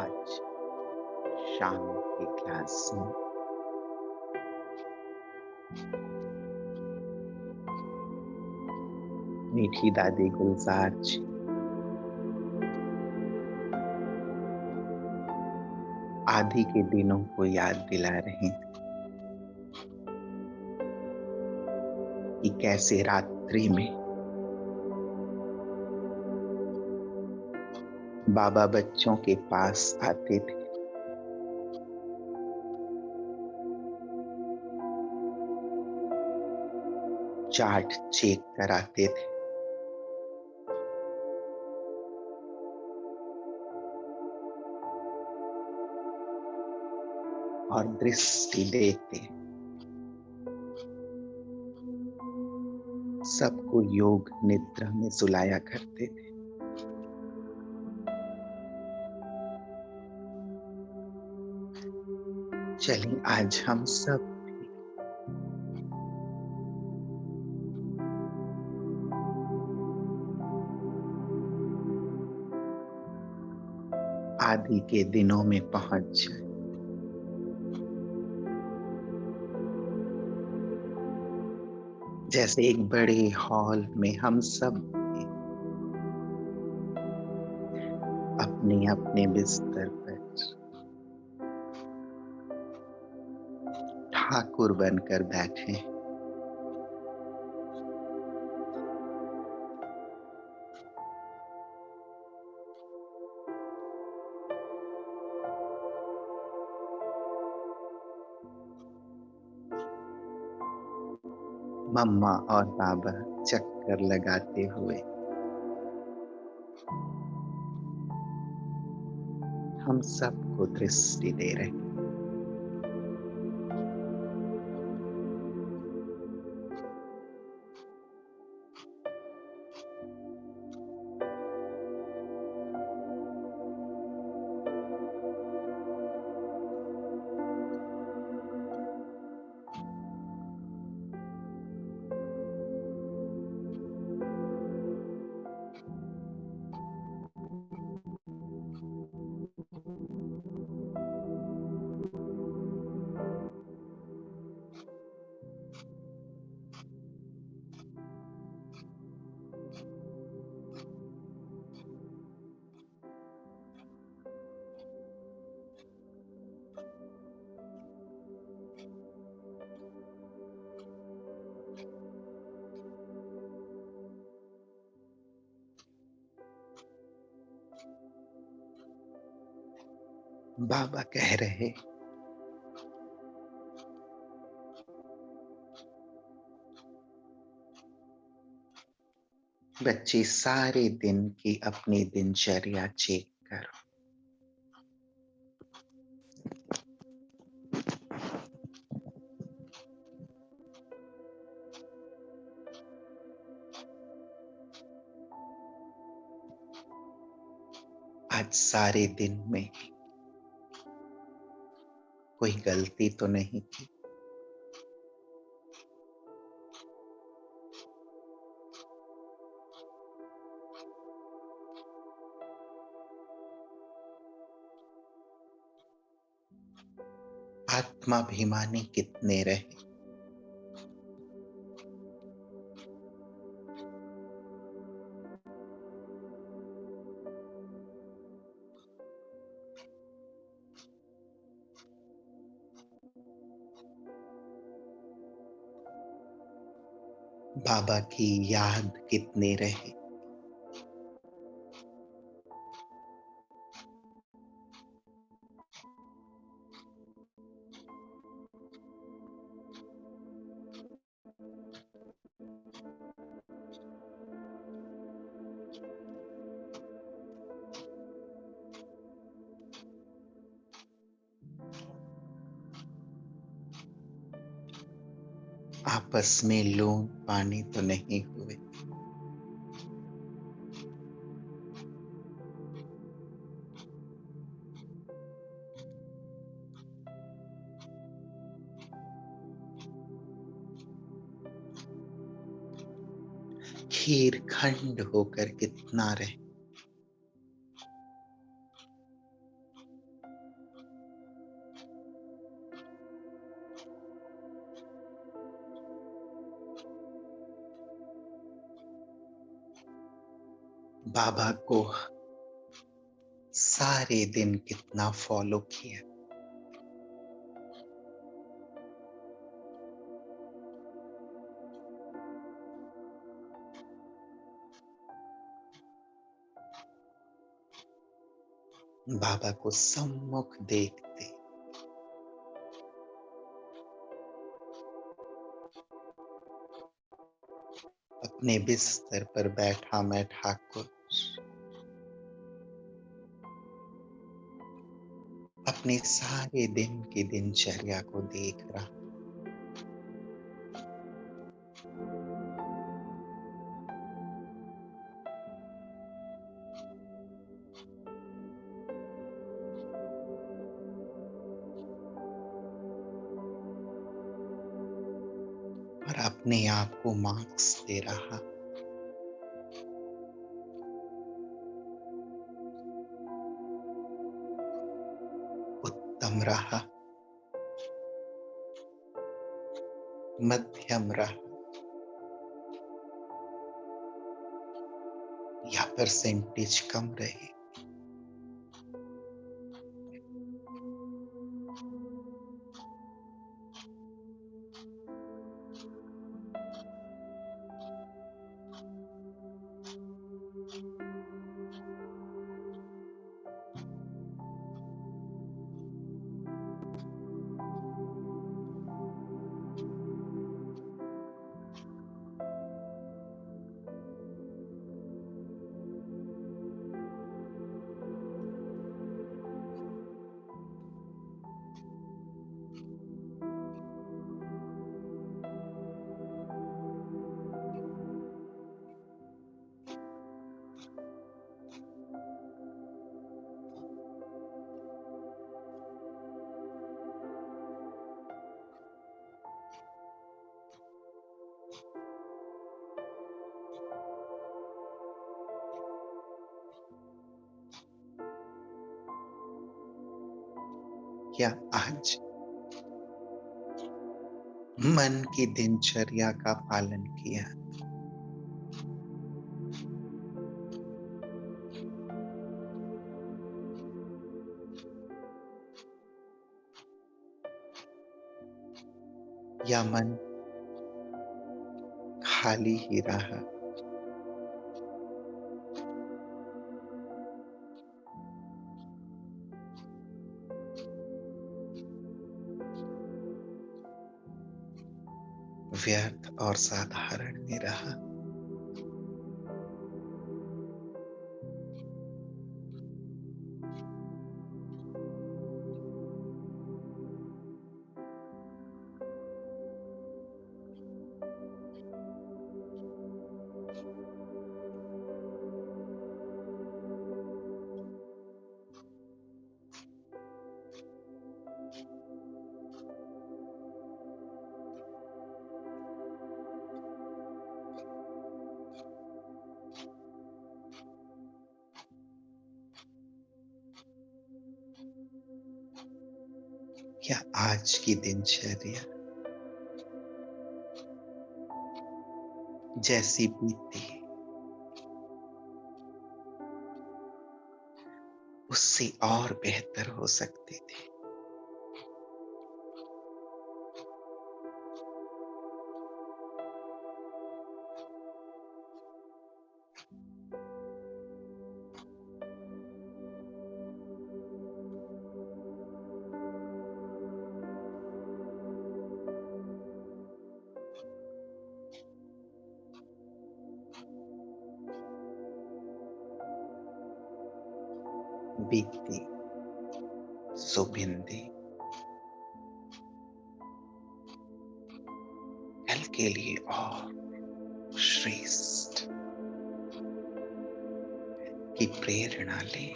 आज शाम की क्लास में मीठी दादी गुलजार जी आदि के दिनों को याद दिला रही थी कि कैसे रात्रि में बाबा बच्चों के पास आते थे, चार्ट चेक कराते थे और दृष्टि देते सबको योग निद्रा में सुलाया करते थे। चलिए आज हम सब आदि के दिनों में पहुंच जाए। जैसे एक बड़े हॉल में हम सब अपने अपने बिस्तर पर ठाकुर बनकर बैठे हैं। मम्मा और बाबा चक्कर लगाते हुए हम सबको दृष्टि दे रहे हैं। बाबा कह रहे, बच्चे सारे दिन की अपनी दिनचर्या चेक करो। आज सारे दिन में कोई गलती तो नहीं की। आत्माभिमानी कितने रहे। बाबा की याद कितने रहे। आपस में लून पानी तो नहीं हुए। खीर खंड होकर कितना रहे। बाबा को सारे दिन कितना फॉलो किया। बाबा को सम्मुख देखते अपने बिस्तर पर बैठा मैं ठाकुर अपने सारे दिन की दिनचर्या को देख रहा। और अपने आप को मार्क्स दे रहा। उत्तम रहा, मध्यम रहा, या परसेंटेज कम रहे। क्या आज मन की दिनचर्या का पालन किया? या मन खाली ही रहा? व्यर्थ और साधारण में रहा? क्या आज की दिनचर्या जैसी बीती उससे और बेहतर हो सकती थी? बीती सुबिंदी कल के लिए और श्रेष्ठ की प्रेरणा ले।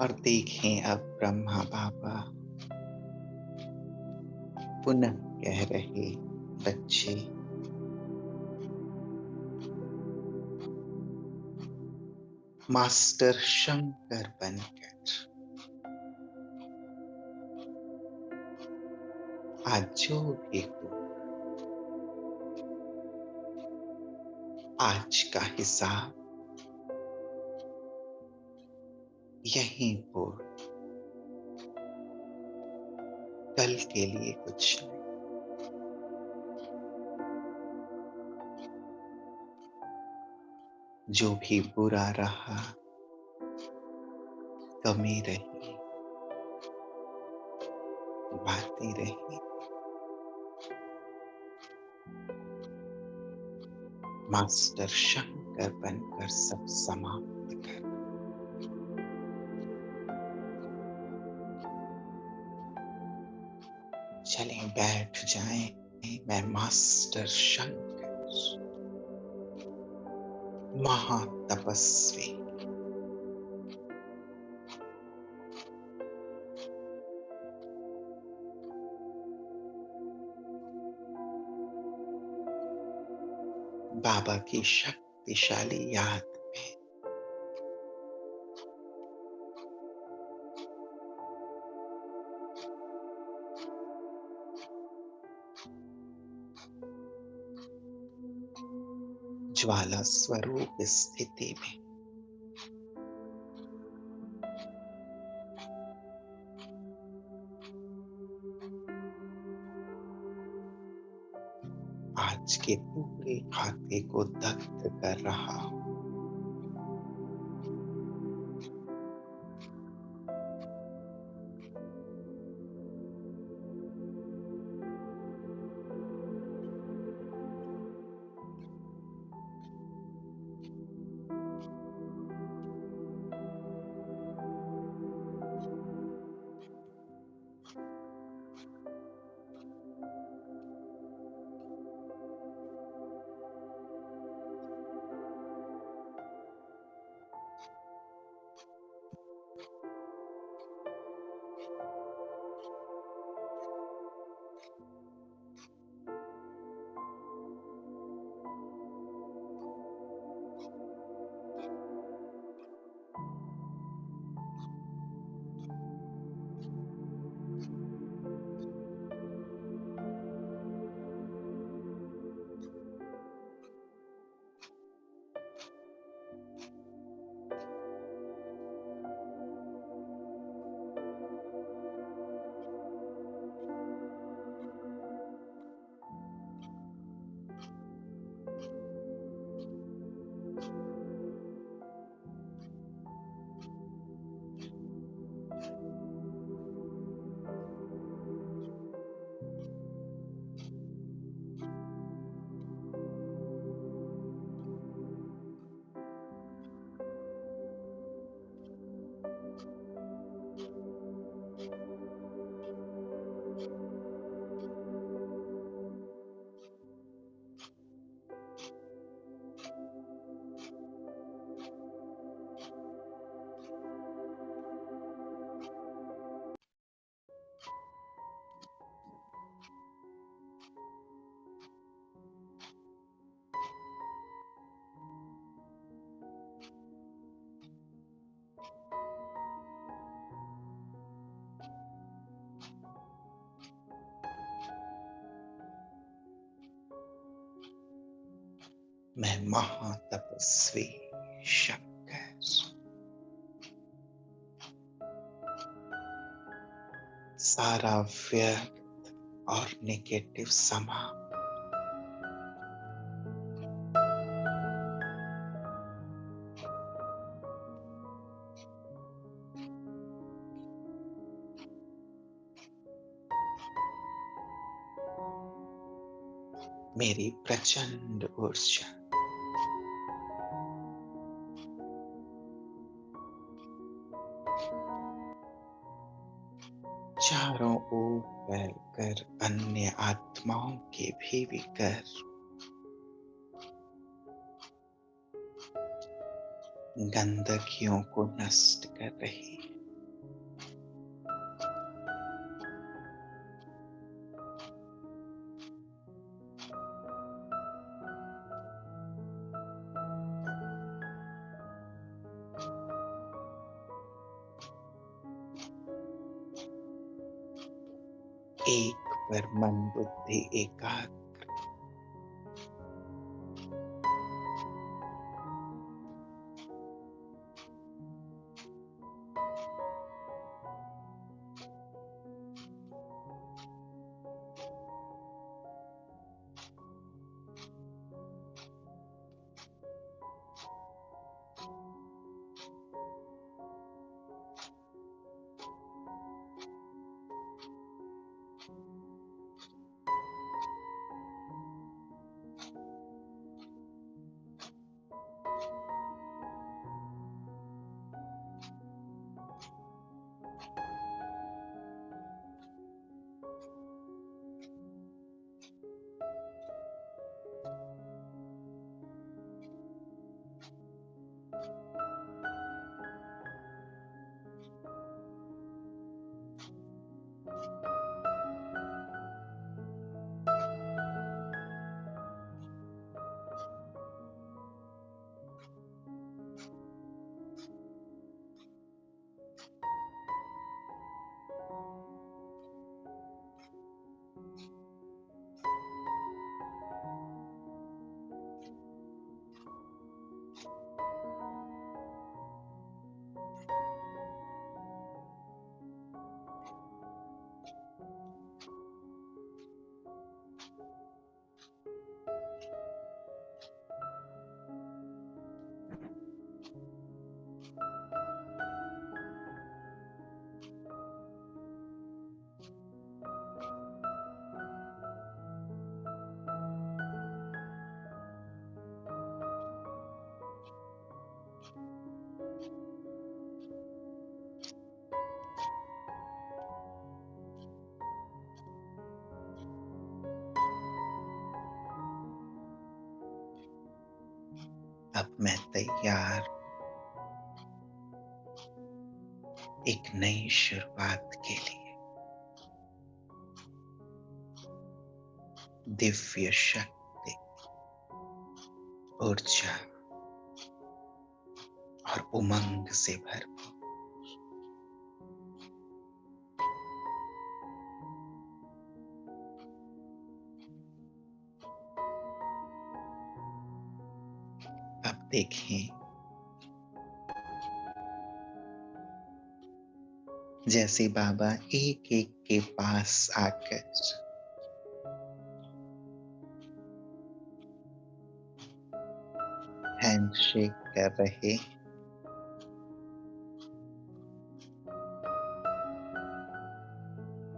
और देखें अब ब्रह्मा बाबा पुनः कह रहे, बच्चे मास्टर शंकर बनकर आज जो भी हो, आज का हिसाब यहीं पर, कल के लिए कुछ नहीं। जो भी बुरा रहा, कमी रही, बातें रही, मास्टर शंकर बनकर सब समाप्त कर। चलें बैठ जाएं, मैं मास्टर शंकर, महातपस्वी, बाबा की शक्तिशाली याद में ज्वाला स्वरूप स्थिति में आज के पूरे खाते को दग्ध कर रहा हूं। मैं महातपस्वी शंकर, सारा व्यर्थ और नेगेटिव समा मेरी प्रचंड ऊर्जा चारों ओर फैलकर अन्य आत्माओं के भी विकर गंदगियों को नष्ट कर रही है। एक पर मन बुद्धि एकाग्र। अब मैं तैयार एक नई शुरुआत के लिए। दिव्य शक्ति, ऊर्जा और उमंग से भरपूर। अब देखें जैसे बाबा एक एक के पास आकर हैंडशेक कर रहे,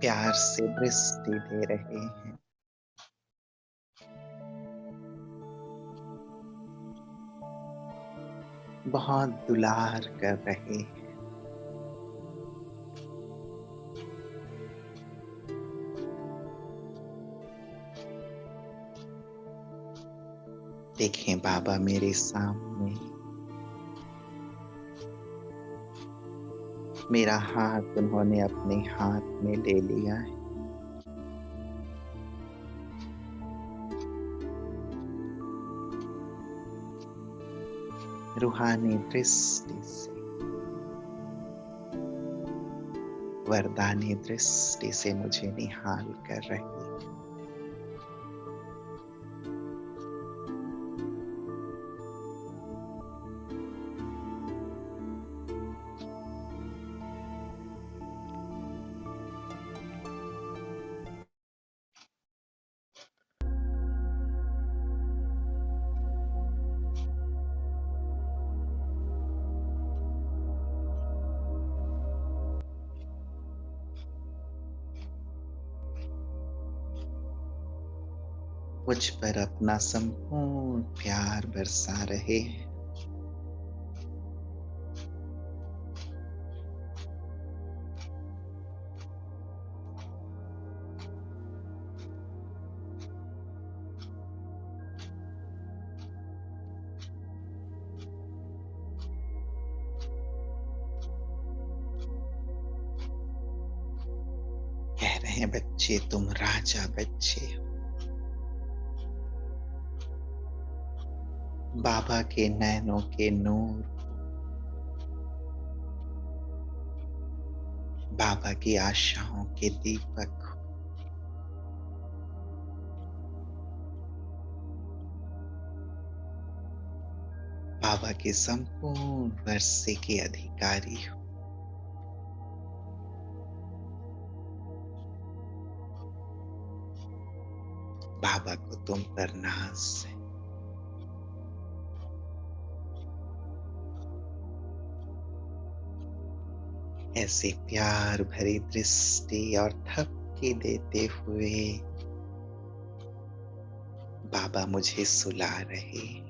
प्यार से दृष्टि दे रहे हैं, बहुत दुलार कर रहे हैं। देखें बाबा मेरे सामने, मेरा हाथ उन्होंने अपने हाथ में ले लिया है। रूहानी दृष्टि से, वरदानी दृष्टि से मुझे निहाल कर रही है। मुझ पर अपना संपूर्ण प्यार बरसा रहे हैं। कह रहे हैं बच्चे, तुम राजा बच्चे हो। बाबा के नैनों के नूर, बाबा की आशाओं के दीपक हो। बाबा के संपूर्ण वर्षे के अधिकारी हो। बाबा को तुम पर नाज है। ऐसे प्यार भरी दृष्टि और थपकी देते हुए बाबा मुझे सुला रहे हैं।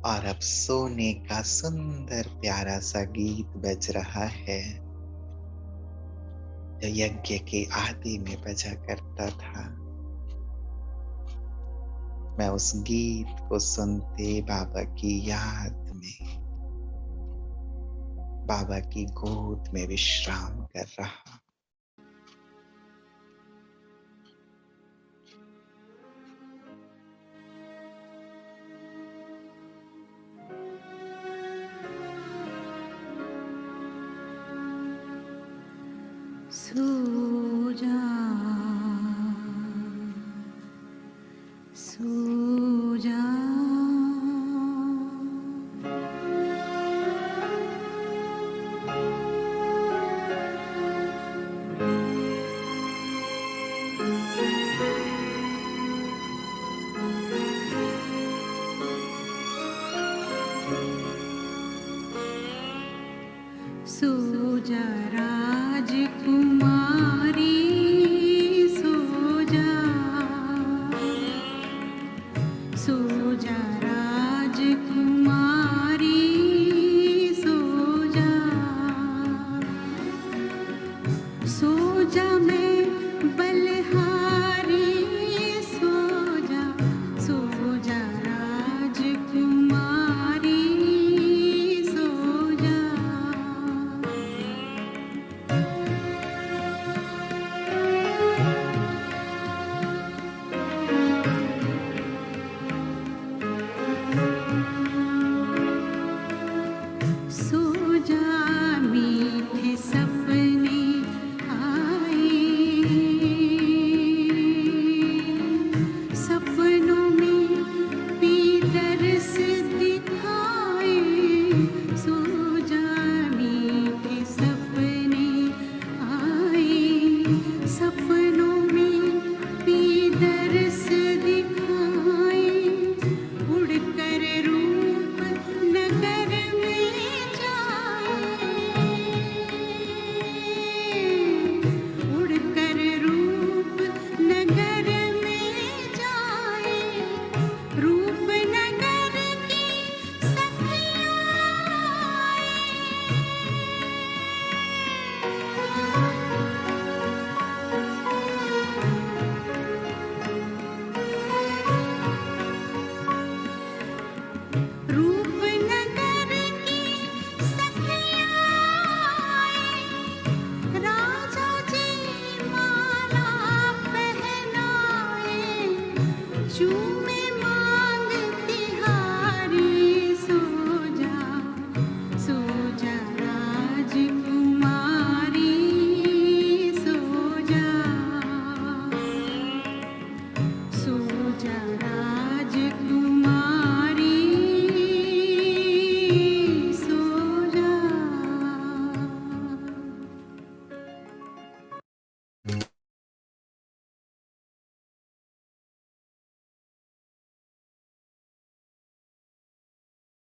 और अब सोने का सुंदर प्यारा सा गीत बज रहा है, जो यज्ञ के आदि में बजा करता था। मैं उस गीत को सुनते बाबा की याद में, बाबा की गोद में विश्राम कर रहा। सो जा, सो जा, सो जा राजकुमार।